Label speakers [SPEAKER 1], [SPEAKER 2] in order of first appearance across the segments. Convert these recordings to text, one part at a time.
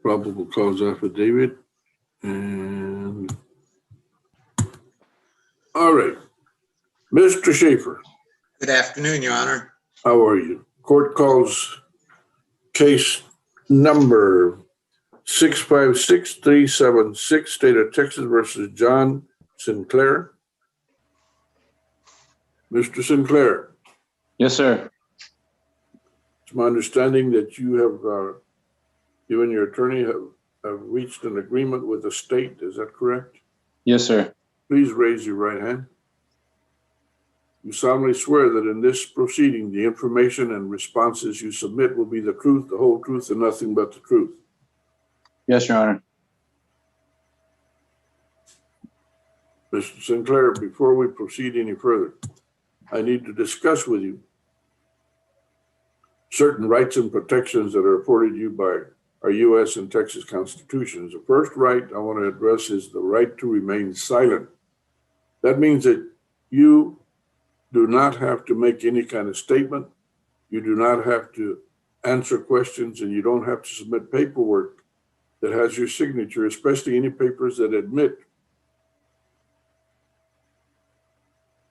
[SPEAKER 1] probable cause affidavit. And all right, Mr. Schaefer,
[SPEAKER 2] Good afternoon, Your Honor.
[SPEAKER 1] how are you? Court calls case number 656376, State of Texas versus John Sinclair. Mr. Sinclair,
[SPEAKER 3] Yes, sir.
[SPEAKER 1] it's my understanding that you and your attorney have reached an agreement with the state. Is that correct?
[SPEAKER 3] Yes, sir.
[SPEAKER 1] Please raise your right hand. You solemnly swear that in this proceeding, the information and responses you submit will be the truth, the whole truth, and nothing but the truth.
[SPEAKER 3] Yes, Your Honor.
[SPEAKER 1] Mr. Sinclair, before we proceed any further, I need to discuss with you certain rights and protections that are afforded you by our U.S. and Texas constitutions. The first right I want to address is the right to remain silent. That means that you do not have to make any kind of statement. You do not have to answer questions, and you don't have to submit paperwork that has your signature, especially any papers that admit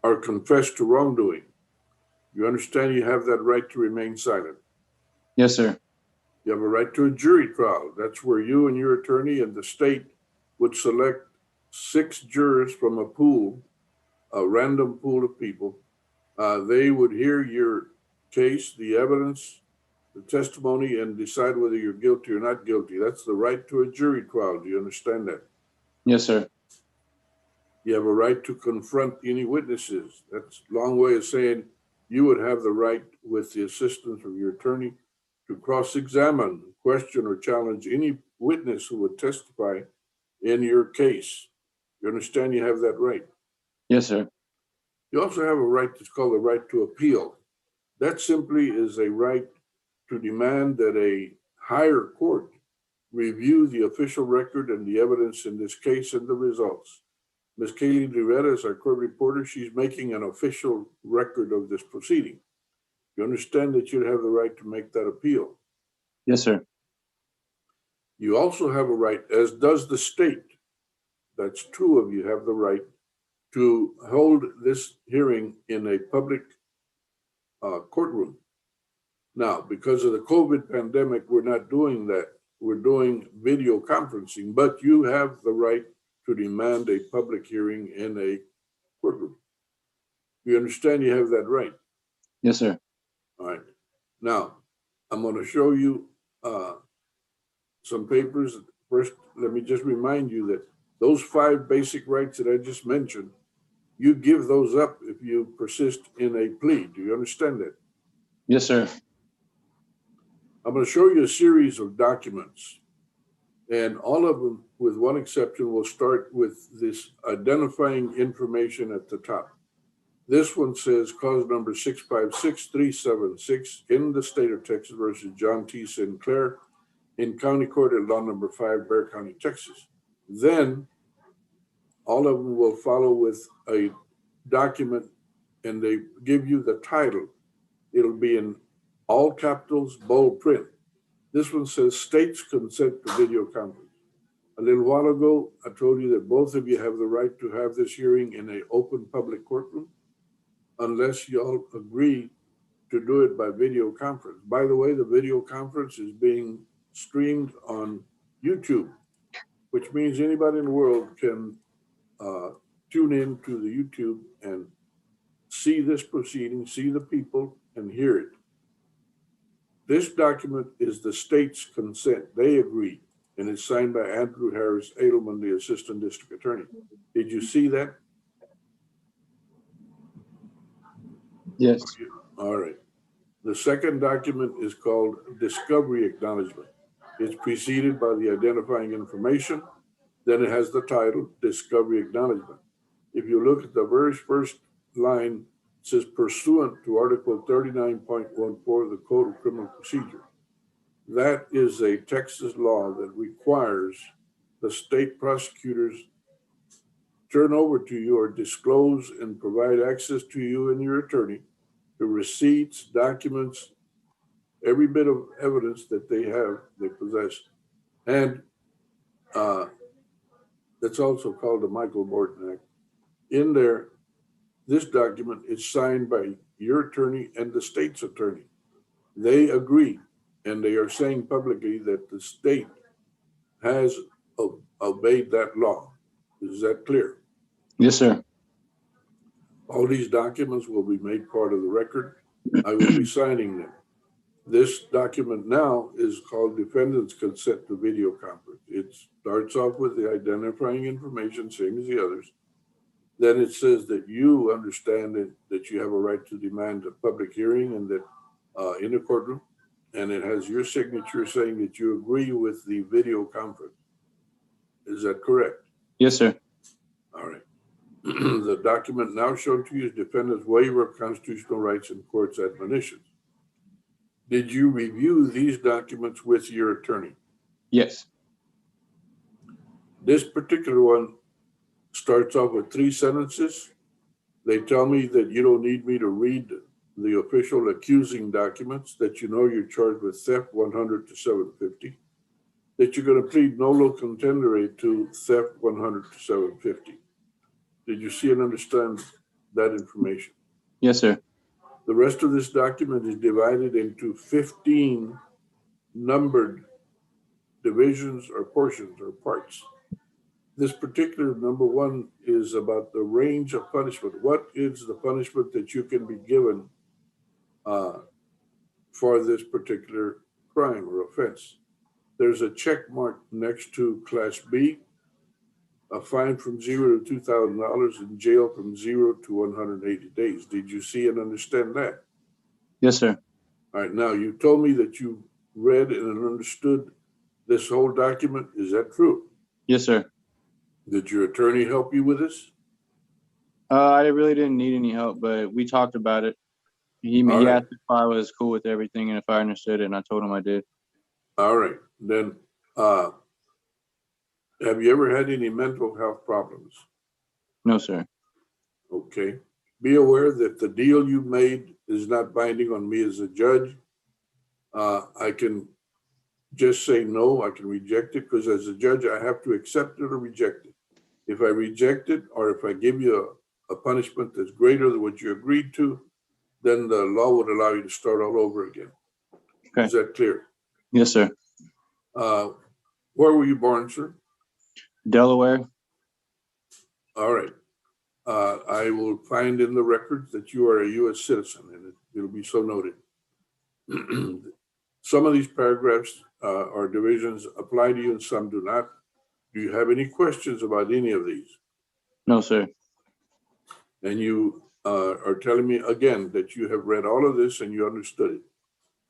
[SPEAKER 1] or confess to wrongdoing. You understand you have that right to remain silent.
[SPEAKER 3] Yes, sir.
[SPEAKER 1] You have a right to a jury trial. That's where you and your attorney and the state would select 6 jurors from a pool, a random pool of people. They would hear your case, the evidence, the testimony, and decide whether you're guilty or not guilty. That's the right to a jury trial. Do you understand that?
[SPEAKER 3] Yes, sir.
[SPEAKER 1] You have a right to confront any witnesses. That's a long way of saying you would have the right, with the assistance of your attorney, to cross-examine, question, or challenge any witness who would testify in your case. You understand you have that right?
[SPEAKER 3] Yes, sir.
[SPEAKER 1] You also have a right that's called the right to appeal. That simply is a right to demand that a higher court review the official record and the evidence in this case and the results. Ms. Kaylee Rivera is our court reporter. She's making an official record of this proceeding. You understand that you'd have the right to make that appeal.
[SPEAKER 3] Yes, sir.
[SPEAKER 1] You also have a right, as does the state, that's 2 of you have the right to hold this hearing in a public courtroom. Now, because of the COVID pandemic, we're not doing that. We're doing video conferencing, but you have the right to demand a public hearing in a courtroom. You understand you have that right?
[SPEAKER 3] Yes, sir.
[SPEAKER 1] All right. Now, I'm going to show you some papers. First, let me just remind you that those 5 basic rights that I just mentioned, you give those up if you persist in a plea. Do you understand that?
[SPEAKER 3] Yes, sir.
[SPEAKER 1] I'm going to show you a series of documents, and all of them, with one exception, will start with this identifying information at the top. This one says cause number 656376 in the state of Texas versus John T. Sinclair in County Court at Law Number 5, Bexar County, Texas. Then all of them will follow with a document, and they give you the title. It'll be in all capitals, bold print. This one says states consent to video conference. A little while ago, I told you that both of you have the right to have this hearing in an open public courtroom, unless y'all agree to do it by video conference. By the way, the video conference is being streamed on YouTube, which means anybody in the world can tune in to the YouTube and see this proceeding, see the people, and hear it. This document is the state's consent. They agree, and it's signed by Andrew Harris Edelman, the Assistant District Attorney. Did you see that?
[SPEAKER 3] Yes.
[SPEAKER 1] All right. The second document is called Discovery Acknowledgement. It's preceded by the identifying information. Then it has the title, Discovery Acknowledgement. If you look at the very first line, it says pursuant to Article 39.14 of the Code of Criminal Procedure. That is a Texas law that requires the state prosecutors turn over to you or disclose and provide access to you and your attorney to receipts, documents, every bit of evidence that they have, they possess. And that's also called the Michael Morton Act. In there, this document is signed by your attorney and the state's attorney. They agree, and they are saying publicly that the state has obeyed that law. Is that clear?
[SPEAKER 3] Yes, sir.
[SPEAKER 1] All these documents will be made part of the record. I will be signing them. This document now is called Defendant's Consent to Video Conference. It starts off with the identifying information, same as the others. Then it says that you understand that you have a right to demand a public hearing and that in a courtroom. And it has your signature saying that you agree with the video conference. Is that correct?
[SPEAKER 3] Yes, sir.
[SPEAKER 1] All right. The document now shown to you is defendant's waiver of constitutional rights and court's admonitions. Did you review these documents with your attorney?
[SPEAKER 3] Yes.
[SPEAKER 1] This particular one starts off with 3 sentences. They tell me that you don't need me to read the official accusing documents, that you know you're charged with theft 100 to 750, that you're going to plead nolo contendere to theft 100 to 750. Did you see and understand that information?
[SPEAKER 3] Yes, sir.
[SPEAKER 1] The rest of this document is divided into 15 numbered divisions or portions or parts. This particular number 1 is about the range of punishment. What is the punishment that you can be given for this particular crime or offense? There's a check mark next to Class B, a fine from $0 to $2,000, and jail from 0 to 180 days. Did you see and understand that?
[SPEAKER 3] Yes, sir.
[SPEAKER 1] All right. Now, you told me that you read and understood this whole document. Is that true?
[SPEAKER 3] Yes, sir.
[SPEAKER 1] Did your attorney help you with this?
[SPEAKER 3] I really didn't need any help, but we talked about it. He
[SPEAKER 1] All right.
[SPEAKER 3] asked if I was cool with everything and if I understood it, and I told him I did.
[SPEAKER 1] All right. Then, have you ever had any mental health problems?
[SPEAKER 3] No, sir.
[SPEAKER 1] Okay. Be aware that the deal you made is not binding on me as a judge. I can just say no, I can reject it, because as a judge, I have to accept it or reject it. If I reject it, or if I give you a punishment that's greater than what you agreed to, then the law would allow you to start all over again.
[SPEAKER 3] Okay.
[SPEAKER 1] Is that clear?
[SPEAKER 3] Yes, sir.
[SPEAKER 1] Where were you born, sir?
[SPEAKER 3] Delaware.
[SPEAKER 1] All right. I will find in the records that you are a U.S. citizen, and it'll be so noted. Some of these paragraphs or divisions apply to you and some do not. Do you have any questions about any of these?
[SPEAKER 3] No, sir.
[SPEAKER 1] And you are telling me again that you have read all of this and you understood it.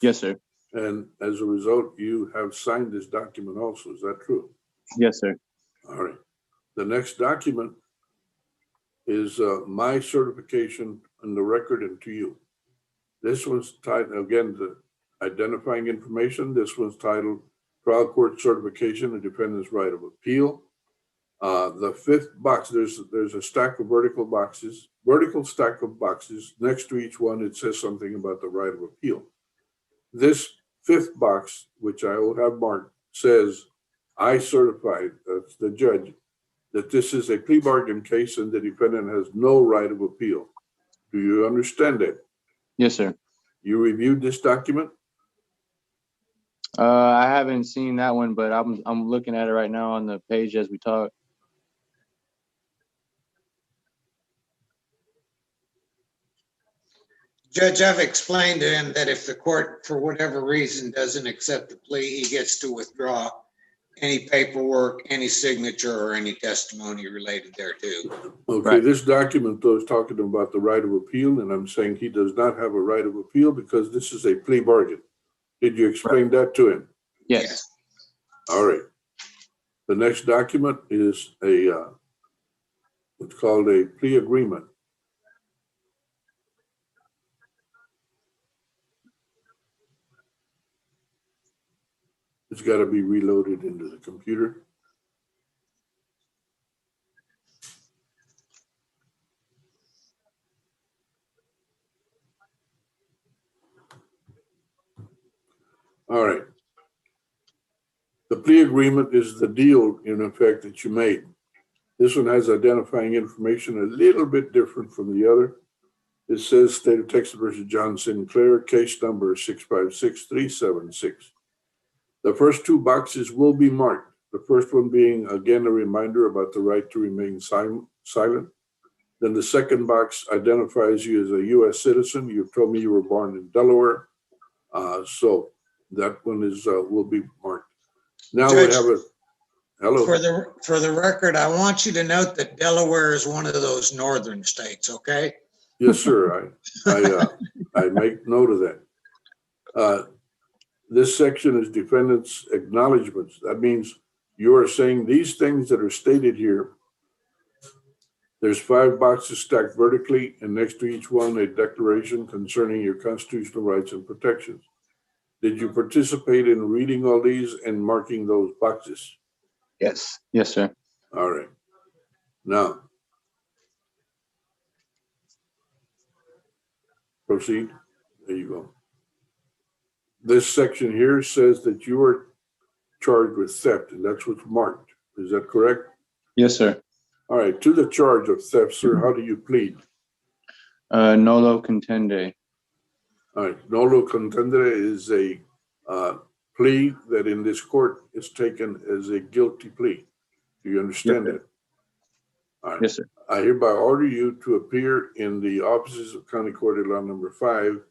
[SPEAKER 3] Yes, sir.
[SPEAKER 1] And as a result, you have signed this document also. Is that true?
[SPEAKER 3] Yes, sir.
[SPEAKER 1] All right. The next document is my certification on the record and to you. This one's titled, again, the identifying information. This one's titled Trial Court Certification and Defendant's Right of Appeal. The 5th box, there's a stack of vertical stack of boxes. Next to each one, it says something about the right of appeal. This 5th box, which I will have marked, says, I certified, that's the judge, that this is a plea bargain case and the defendant has no right of appeal. Do you understand that?
[SPEAKER 3] Yes, sir.
[SPEAKER 1] You reviewed this document?
[SPEAKER 3] I haven't seen that one, but I'm looking at it right now on the page as we talk.
[SPEAKER 2] Judge, I've explained to him that if the court, for whatever reason, doesn't accept the plea, he gets to withdraw any paperwork, any signature, or any testimony related thereto.
[SPEAKER 1] Okay,
[SPEAKER 3] Right.
[SPEAKER 1] This document though is talking about the right of appeal, and I'm saying he does not have a right of appeal because this is a plea bargain. Did you explain that to him?
[SPEAKER 3] Yes.
[SPEAKER 1] All right. The next document is what's called a plea agreement. It's got to be reloaded into the computer. All right. The plea agreement is the deal in effect that you made. This one has identifying information a little bit different from the other. It says State of Texas versus John Sinclair, case number 656376. The first two boxes will be marked. The first one being, again, a reminder about the right to remain silent. Then the second box identifies you as a U.S. citizen. You told me you were born in Delaware. So that one is will be marked. Now
[SPEAKER 2] Judge,
[SPEAKER 1] we have a, hello.
[SPEAKER 2] For the record, I want you to note that Delaware is one of those northern states, okay?
[SPEAKER 1] Yes, sir. I make note of that. This section is defendants' acknowledgements. That means you are saying these things that are stated here. There's 5 boxes stacked vertically, and next to each one, a declaration concerning your constitutional rights and protections. Did you participate in reading all these and marking those boxes?
[SPEAKER 3] Yes. Yes, sir.
[SPEAKER 1] All right. Now, proceed. There you go. This section here says that you are charged with theft, and that's what's marked. Is that correct?
[SPEAKER 3] Yes, sir.
[SPEAKER 1] All right. To the charge of theft, sir, how do you plead?
[SPEAKER 3] Nolo contende.
[SPEAKER 1] All right. Nolo contendere is a plea that in this court is taken as a guilty plea. Do you understand
[SPEAKER 3] Yes,
[SPEAKER 1] that? All right.
[SPEAKER 3] Yes, sir.
[SPEAKER 1] I hereby order you to appear in the offices of County Court at Law Number 5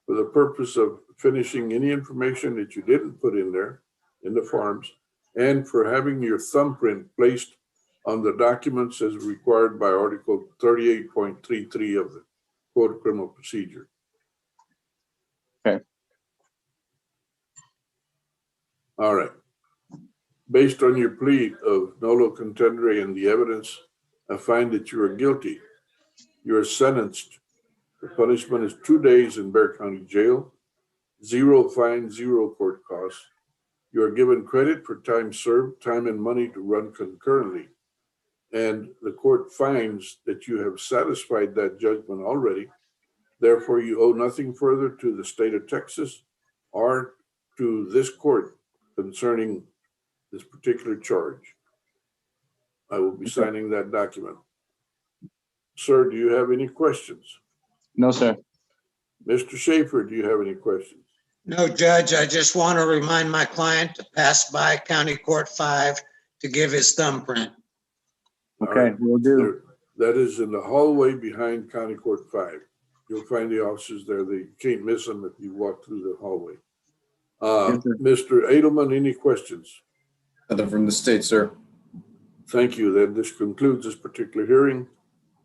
[SPEAKER 1] for the purpose of finishing any information that you didn't put in there in the forms, and for having your thumbprint placed on the documents as required by Article 38.33 of the Code of Criminal Procedure.
[SPEAKER 3] Okay.
[SPEAKER 1] All right. Based on your plea of nolo contendere and the evidence, I find that you are guilty. You are sentenced. The punishment is 2 days in Bexar County Jail, 0 fine, 0 court costs. You are given credit for time served, time and money to run concurrently. And the court finds that you have satisfied that judgment already. Therefore, you owe nothing further to the state of Texas or to this court concerning this particular charge. I will be signing that document. Sir, do you have any questions?
[SPEAKER 3] No, sir.
[SPEAKER 1] Mr. Schaefer, do you have any questions?
[SPEAKER 2] No, Judge, I just want to remind my client to pass by County Court 5 to give his thumbprint.
[SPEAKER 3] Okay,
[SPEAKER 1] All right.
[SPEAKER 3] we'll do.
[SPEAKER 1] That is in the hallway behind County Court 5. You'll find the officers there. You can't miss them if you walk through the hallway.
[SPEAKER 3] Yes, sir.
[SPEAKER 1] Mr. Edelman, any questions?
[SPEAKER 4] Nothing from the state, sir.
[SPEAKER 1] Thank you. Then this concludes this particular hearing.